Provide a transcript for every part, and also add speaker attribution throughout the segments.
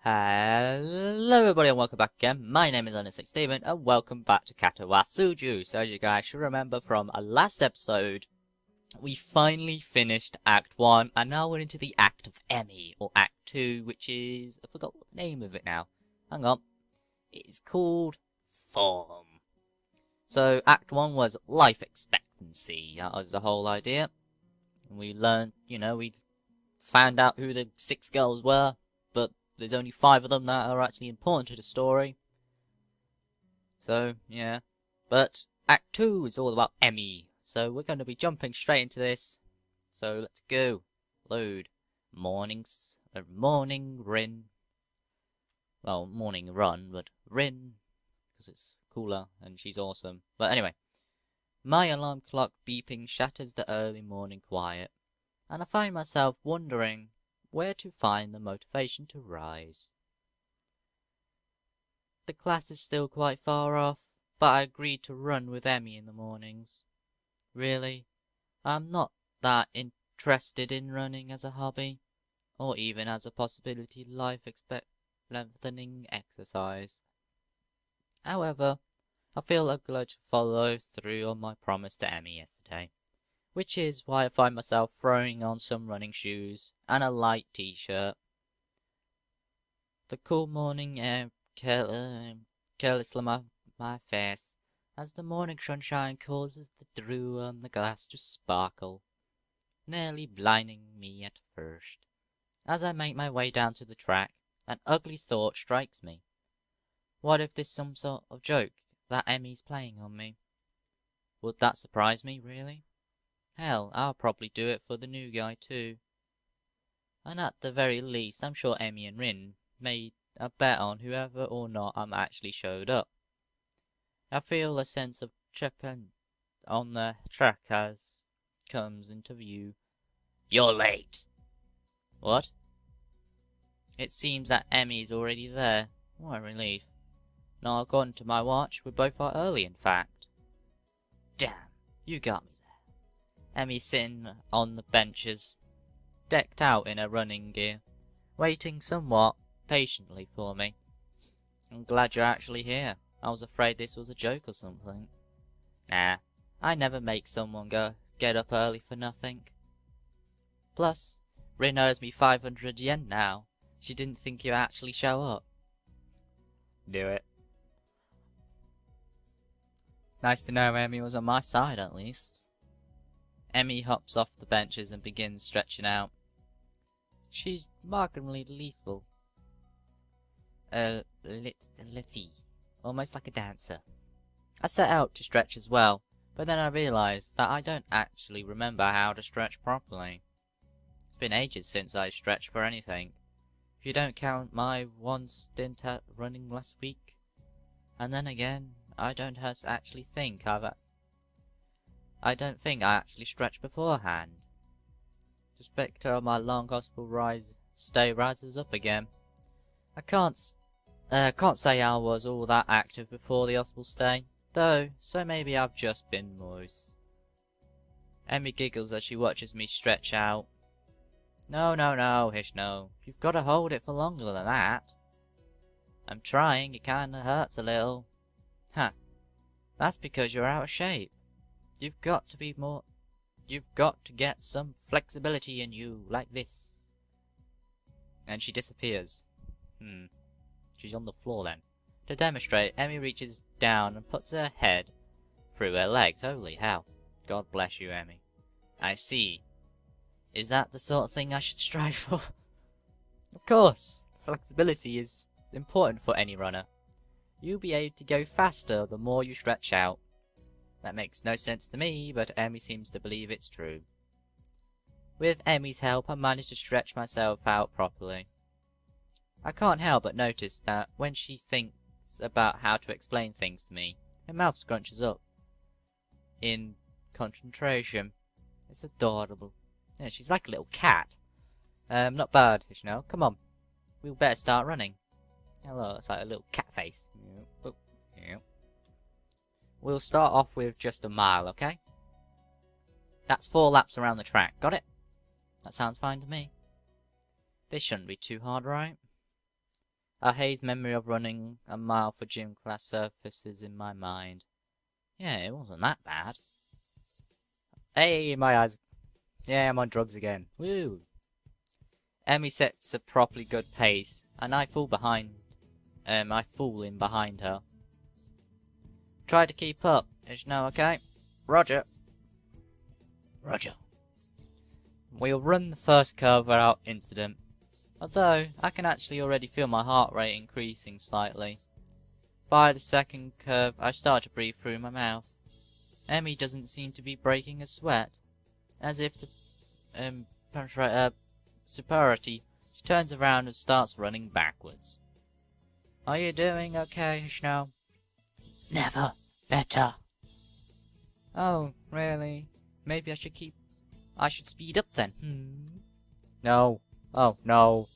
Speaker 1: Hello everybody and welcome back again. My name is Honest Steven and welcome back to Katawa Shoujo. So as you guys should remember from our last episode, we finally finished Act 1 and now we're into the Act of Emmy, or Act 2, which is... I forgot what the name of it now. Hang on. It's called Form. So Act 1 was life expectancy. That was the whole idea. And we learned, we found out who the 6 girls were, but there's only 5 of them that are actually important to the story. So, yeah. But Act 2 is all about Emmy. So we're going to be jumping straight into this. So let's go. Load. Morning Rin. Well, morning run, but Rin. Because it's cooler and she's awesome. But anyway. My alarm clock beeping shatters the early morning quiet. And I find myself wondering where to find the motivation to rise. The class is still quite far off, but I agreed to run with Emmy in the mornings. Really, I'm not that interested in running as a hobby, or even as a possibility life-lengthening exercise. However, I feel obliged to follow through on my promise to Emmy yesterday. Which is why I find myself throwing on some running shoes and a light t-shirt. The cool morning air carelessly my face as the morning sunshine causes the dew on the glass to sparkle, nearly blinding me at first. As I make my way down to the track, an ugly thought strikes me. What if this is some sort of joke that Emmy's playing on me? Would that surprise me, really? Hell, I'll probably do it for the new guy too. And at the very least, I'm sure Emmy and Rin made a bet on whoever or not I'm actually showed up. I feel a sense of tripping on the track as comes into view. You're late! What? It seems that Emmy's already there. What a relief. Now, according to my watch, we both are early, in fact. Damn, you got me. Emmy sitting on the benches, decked out in her running gear, waiting somewhat patiently for me. I'm glad you're actually here. I was afraid this was a joke or something. Nah, I never make someone get up early for nothing. Plus, Rin owes me 500 yen now. She didn't think you'd actually show up. Do it. Nice to know Emmy was on my side at least. Emmy hops off the benches and begins stretching out. She's remarkably lethal. Lithy. Almost like a dancer. I set out to stretch as well, but then I realised that I don't actually remember how to stretch properly. It's been ages since I stretched for anything. If you don't count my one stint at running last week. And then again, I don't actually think I actually stretched beforehand. The spectre of my long hospital stay rises up again. I can't say I was all that active before the hospital stay, though, so maybe I've just been moist. Emmy giggles as she watches me stretch out. No, Hish, no. You've got to hold it for longer than that. I'm trying, it kinda hurts a little. Huh. That's because you're out of shape. You've got to get some flexibility in you, like this. And she disappears. She's on the floor then. To demonstrate, Emmy reaches down and puts her head through her legs. Holy hell. God bless you, Emmy. I see. Is that the sort of thing I should strive for? Of course. Flexibility is important for any runner. You'll be able to go faster the more you stretch out. That makes no sense to me, but Emmy seems to believe it's true. With Emmy's help, I managed to stretch myself out properly. I can't help but notice that when she thinks about how to explain things to me, her mouth scrunches up in concentration. It's adorable. Yeah, she's like a little cat. Not bad, Ishino. Come on. We'll better start running. Hello, it's like a little cat face. Oh, yeah. We'll start off with just a mile, okay? That's 4 laps around the track. Got it? That sounds fine to me. This shouldn't be too hard, right? A haze memory of running a mile for gym class surfaces in my mind. Yeah, it wasn't that bad. Hey, my eyes. Yeah, I'm on drugs again. Woo! Emmy sets a properly good pace, and I fall in behind her. Try to keep up. Is now okay? Roger. Roger. We'll run the first curve without incident. Although, I can actually already feel my heart rate increasing slightly. By the second curve, I start to breathe through my mouth. Emmy doesn't seem to be breaking a sweat. As if to demonstrate superiority, she turns around and starts running backwards. Are you doing okay, Hisao? Never better. Oh, really? Maybe I should speed up then. No. Oh, no.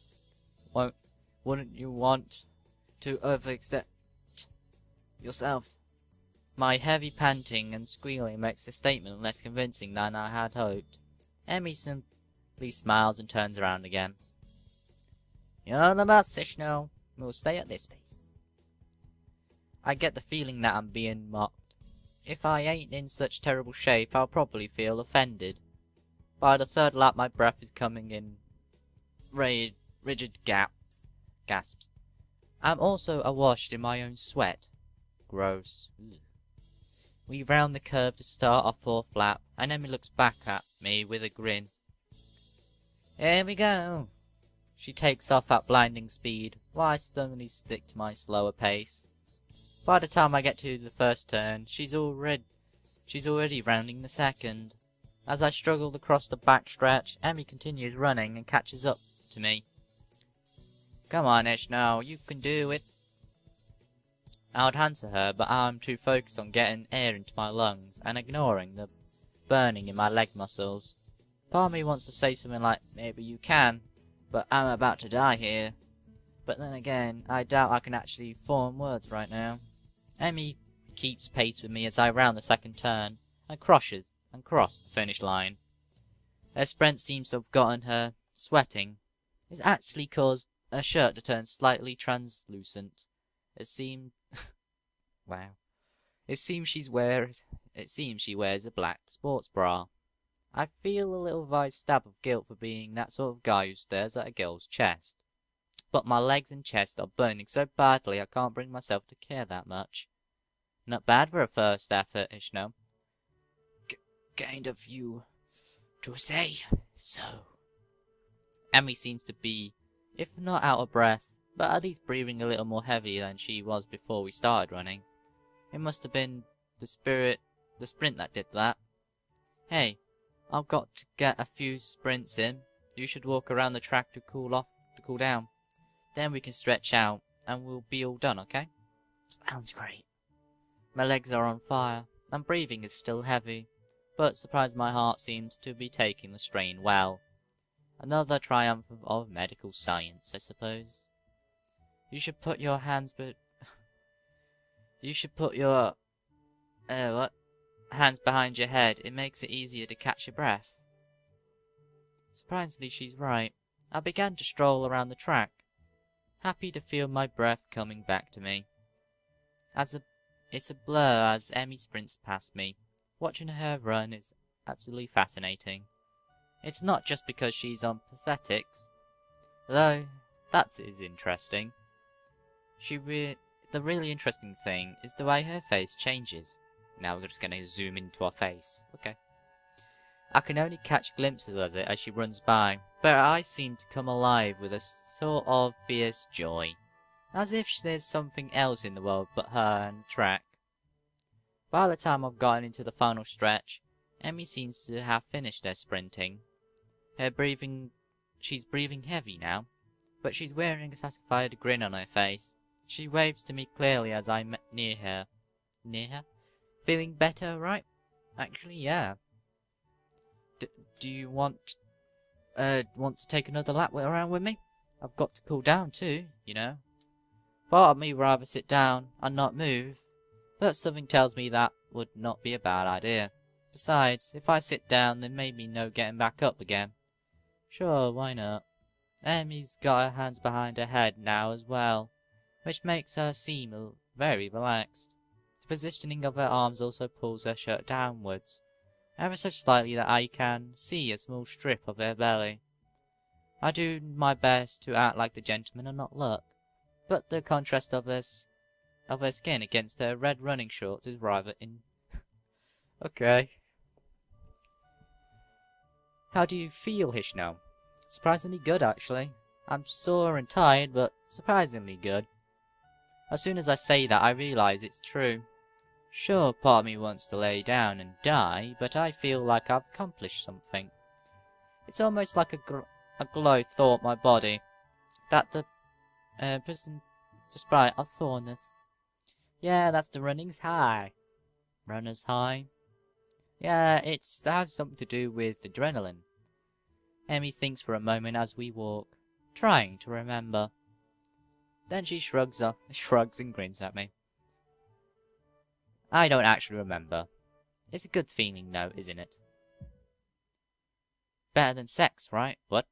Speaker 1: Wouldn't you want to overexert yourself? My heavy panting and squealing makes the statement less convincing than I had hoped. Emmy simply smiles and turns around again. You're the best, Hisao. We'll stay at this pace. I get the feeling that I'm being mocked. If I ain't in such terrible shape, I'll probably feel offended. By the third lap, my breath is coming in rigid gasps. I'm also awash in my own sweat. Gross. We round the curve to start our fourth lap, and Emmy looks back at me with a grin. Here we go. She takes off at blinding speed, while I stubbornly stick to my slower pace. By the time I get to the first turn, she's already rounding the second. As I struggle across the backstretch, Emmy continues running and catches up to me. Come on, Hisao, you can do it. I would answer her, but I'm too focused on getting air into my lungs and ignoring the burning in my leg muscles. Part of me wants to say something like, maybe you can, but I'm about to die here. But then again, I doubt I can actually form words right now. Emmy keeps pace with me as I round the second turn and cross the finish line. Her sprint seems to have gotten her sweating. It's actually caused her shirt to turn slightly translucent. It seems wow. It seems she wears a black sports bra. I feel a little stab of guilt for being that sort of guy who stares at a girl's chest. But my legs and chest are burning so badly I can't bring myself to care that much. Not bad for a first effort, Hisao. Kind of you to say so. Emmy seems to be, if not out of breath, but at least breathing a little more heavy than she was before we started running. It must have been the sprint that did that. Hey, I've got to get a few sprints in. You should walk around the track to cool down. Then we can stretch out, and we'll be all done, okay? Sounds great. My legs are on fire, and breathing is still heavy, but surprised my heart seems to be taking the strain well. Another triumph of medical science, I suppose. You should put your hands behind your head. It makes it easier to catch your breath. Surprisingly, she's right. I began to stroll around the track, happy to feel my breath coming back to me. It's a blur as Emmy sprints past me. Watching her run is absolutely fascinating. It's not just because she's on prosthetics, though that is interesting. The really interesting thing is the way her face changes. Now we're just going to zoom into her face. Okay. I can only catch glimpses of it as she runs by, but her eyes seem to come alive with a sort of fierce joy, as if there's something else in the world but her and the track. By the time I've gotten into the final stretch, Emmy seems to have finished her sprinting. She's breathing heavy now, but she's wearing a satisfied grin on her face. She waves to me clearly as I'm near her. Near her? Feeling better, right? Actually, yeah. Do you want to take another lap around with me? I've got to cool down too, you know. Part of me rather sit down and not move, but something tells me that would not be a bad idea. Besides, if I sit down, then maybe no getting back up again. Sure, why not? Emmy's got her hands behind her head now as well. which makes her seem very relaxed. The positioning of her arms also pulls her shirt downwards, ever so slightly that I can see a small strip of her belly. I do my best to act like the gentleman and not look, but the contrast of her skin against her red running shorts is rather Okay. How do you feel, Hisao? Surprisingly good, actually. I'm sore and tired, but surprisingly good. As soon as I say that, I realize it's true. Sure, part of me wants to lay down and die, but I feel like I've accomplished something. It's almost like a glow thought my body that the person despite a thornness. Yeah, that's the running's high. Runner's high? Yeah, that has something to do with adrenaline. Emmy thinks for a moment as we walk, trying to remember. Then she shrugs and grins at me. I don't actually remember. It's a good feeling though, isn't it? Better than sex, right? What?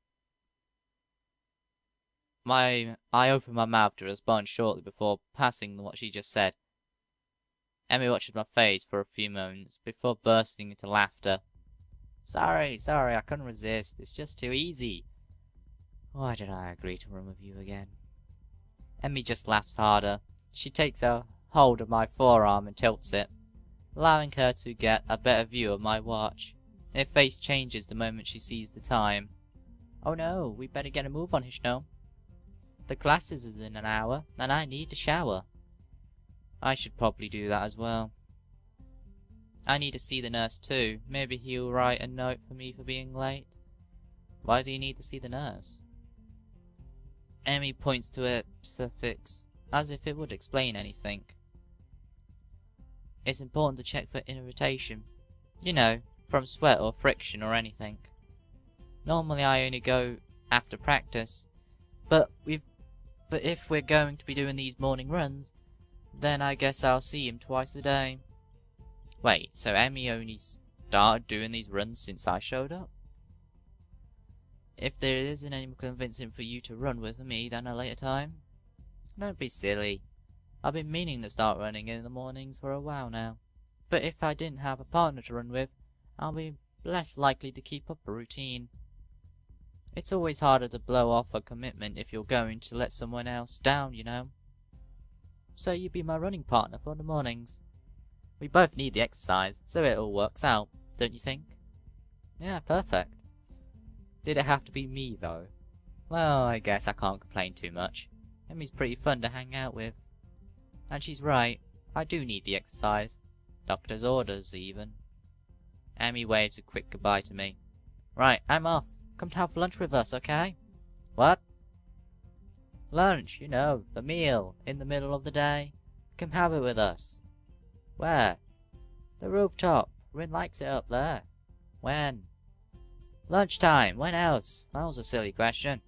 Speaker 1: I opened my mouth to respond shortly before passing what she just said. Emmy watches my face for a few moments before bursting into laughter. Sorry, I couldn't resist. It's just too easy. Why did I agree to run with you again? Emmy just laughs harder. She takes a hold of my forearm and tilts it, allowing her to get a better view of my watch. Her face changes the moment she sees the time. Oh no, we better get a move on, Hisao. The class is in an hour, and I need a shower. I should probably do that as well. I need to see the nurse too. Maybe he'll write a note for me for being late. Why do you need to see the nurse? Emmy points to a suffix, as if it would explain anything. It's important to check for irritation. You know, from sweat or friction or anything. Normally I only go after practice, but if we're going to be doing these morning runs, then I guess I'll see him twice a day. Wait, so Emmy only started doing these runs since I showed up? If there isn't any more convincing for you to run with me than a later time? Don't be silly. I've been meaning to start running in the mornings for a while now. But if I didn't have a partner to run with, I'll be less likely to keep up a routine. It's always harder to blow off a commitment if you're going to let someone else down, you know. So you'd be my running partner for the mornings. We both need the exercise, so it all works out, don't you think? Yeah, perfect. Did it have to be me, though? Well, I guess I can't complain too much. Emmy's pretty fun to hang out with. And she's right, I do need the exercise. Doctor's orders, even. Emmy waves a quick goodbye to me. Right, I'm off. Come to have lunch with us, okay? What? Lunch, you know, the meal, in the middle of the day. Come have it with us. Where? The rooftop. Rin likes it up there. When? Lunchtime. When else? That was a silly question.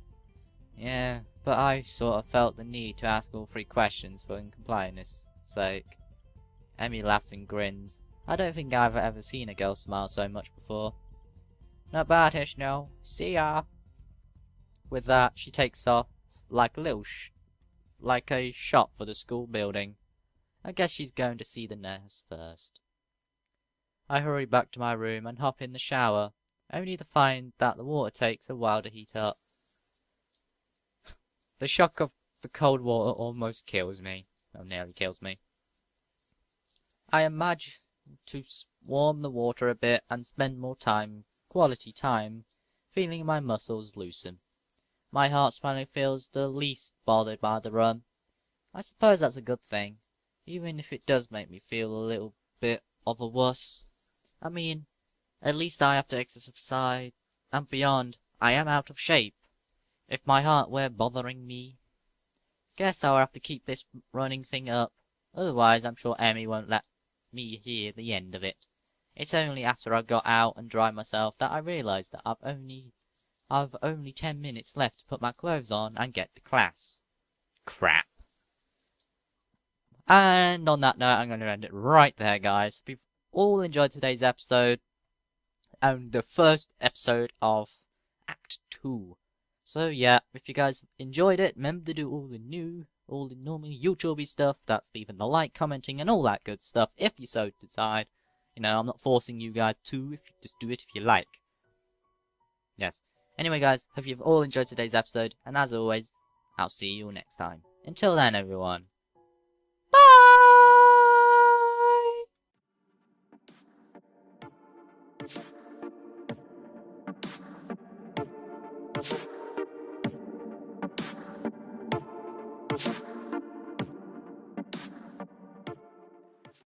Speaker 1: Yeah, but I sort of felt the need to ask all three questions for compliance' sake. Emmy laughs and grins. I don't think I've ever seen a girl smile so much before. Not bad, Hisao. See ya. With that, she takes off like a shot for the school building. I guess she's going to see the nurse first. I hurry back to my room and hop in the shower, only to find that the water takes a while to heat up. The shock of the cold water almost kills me. Or nearly kills me. I imagine to warm the water a bit and spend more time, quality time, feeling my muscles loosen. My heart finally feels the least bothered by the run. I suppose that's a good thing, even if it does make me feel a little bit of a wuss. I mean, at least I have to exercise, and beyond, I am out of shape. If my heart were bothering me, guess I'll have to keep this running thing up. Otherwise, I'm sure Emmy won't let me hear the end of it. It's only after I got out and dried myself that I realised that I've only 10 minutes left to put my clothes on and get to class. Crap. And on that note, I'm going to end it right there, guys. We've all enjoyed today's episode, and the first episode of Act 2. So yeah, if you guys enjoyed it, remember to do all the new all the normal YouTube stuff. That's leaving the like, commenting, and all that good stuff if you so decide. You know, I'm not forcing you guys to, if you just do it if you like. Yes. Anyway, guys, hope you've all enjoyed today's episode, and as always, I'll see you next time. Until then, everyone. Bye!